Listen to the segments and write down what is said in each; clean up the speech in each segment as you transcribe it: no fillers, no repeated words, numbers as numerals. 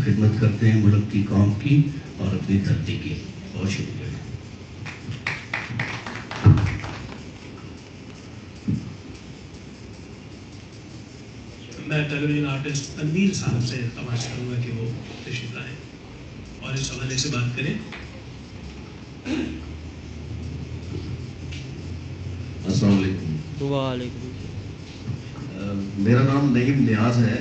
خدمت کرتے ہیں ملک کی، قوم کی اور اپنی دھرتی کی. بہت شکریہ. میں ٹیلی ویژن آرٹسٹ تنویر صاحب سے خواہش کروں گا کہ وہ تشریف لائیں اور اس حوالے سے بات کریں. السلام علیکم. وعلیکم. میرا نام نعیم نیاز ہے.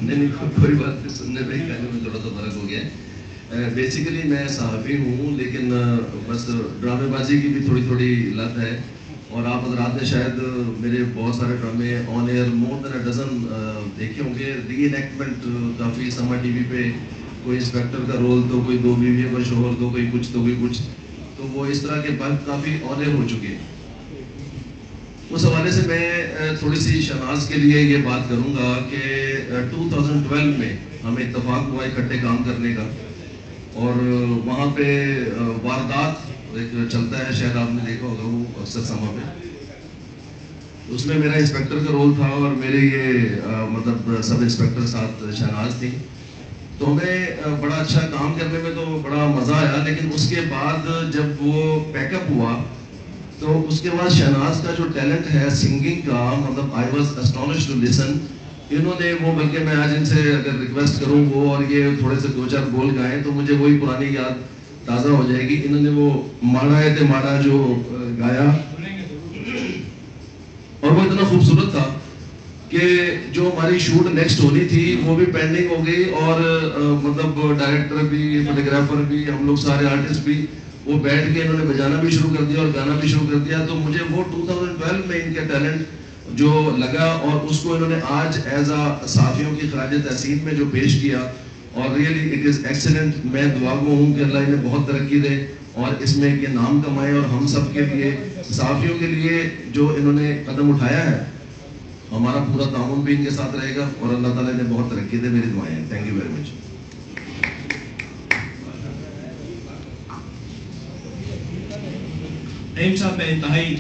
نہیں کوئی بات نہیں, سننے میں کہنے میں تھوڑا سا فرق ہو گیا ہے. بیسیکلی میں صحافی ہوں, لیکن بس ڈرامے بازی کی بھی تھوڑی لت ہے. اور آپ حضرات نے شاید میرے بہت سارے ڈرامے آن year more then a dozen دیکھے ہوں گے. ری انیکٹمنٹ کافی سمر ٹی وی پہ, کوئی انسپیکٹر کا رول تو کوئی دو بیویوں کا شوہر تو کوئی کچھ تو کوئی کچھ, تو وہ اس طرح کے وقت کافی آن ایئر ہو چکے ہیں. اس حوالے سے میں تھوڑی سی شناخت کے لیے یہ بات کروں گا کہ 2012 میں ہمیں اتفاق ہوا اکٹھے کام کرنے کا, اور وہاں پہ واردات ایک چلتا ہے, شاید آپ نے دیکھا ہوگا وہ اکثر سما پہ. اس میں میرا انسپیکٹر کا رول تھا اور میرے یہ مطلب سب انسپیکٹر ساتھ شہناز تھی. تو ہمیں بڑا اچھا کام کرنے میں تو بڑا مزہ آیا, لیکن اس کے بعد جب وہ پیک اپ ہوا تو اس کے بعد شہناز کا جو ٹیلنٹ ہے سنگنگ کا, مطلب آئی واز اسٹانشڈ ٹو لسن. انہوں نے وہ, بلکہ میں آج ان سے اگر ریکویسٹ کروں وہ اور یہ تھوڑے سے 2-4 بول گائیں تو مجھے وہی پرانی یاد تازہ ہو جائے گی. انہوں نے وہ ماڑا ہے تے ماڑا جو گایا, اور وہ اتنا خوبصورت تھا کہ جو ہماری شوٹ نیکسٹ ہونی تھی وہ بھی پینڈنگ ہو گئی, اور مطلب ڈائریکٹر بھی, فوٹوگرافر بھی, ہم لوگ سارے آرٹسٹ بھی, وہ بیٹھ کے انہوں نے بجانا بھی شروع کر دیا اور گانا بھی شروع کر دیا. تو مجھے وہ 2012 میں ان کے ٹیلنٹ جو لگا, اور اس کو انہوں نے آج ایز اے صحافیوں کی خراج تحسین میں جو پیش کیا, اور ریئلی اٹ از ایکسلنٹ. میں دعا گو ہوں کہ اللہ انہیں بہت ترقی دے اور اس میں یہ نام کمائے, اور ہم سب کے لیے, صحافیوں کے لیے جو انہوں نے قدم اٹھایا ہے, ہمارا پورا تعاون بھی ان کے ساتھ رہے گا, اور اللہ تعالیٰ انہیں بہت ترقی دے. میری دعائیں ہیں. Thank you very much. Naeem صاحب, میں انتہائی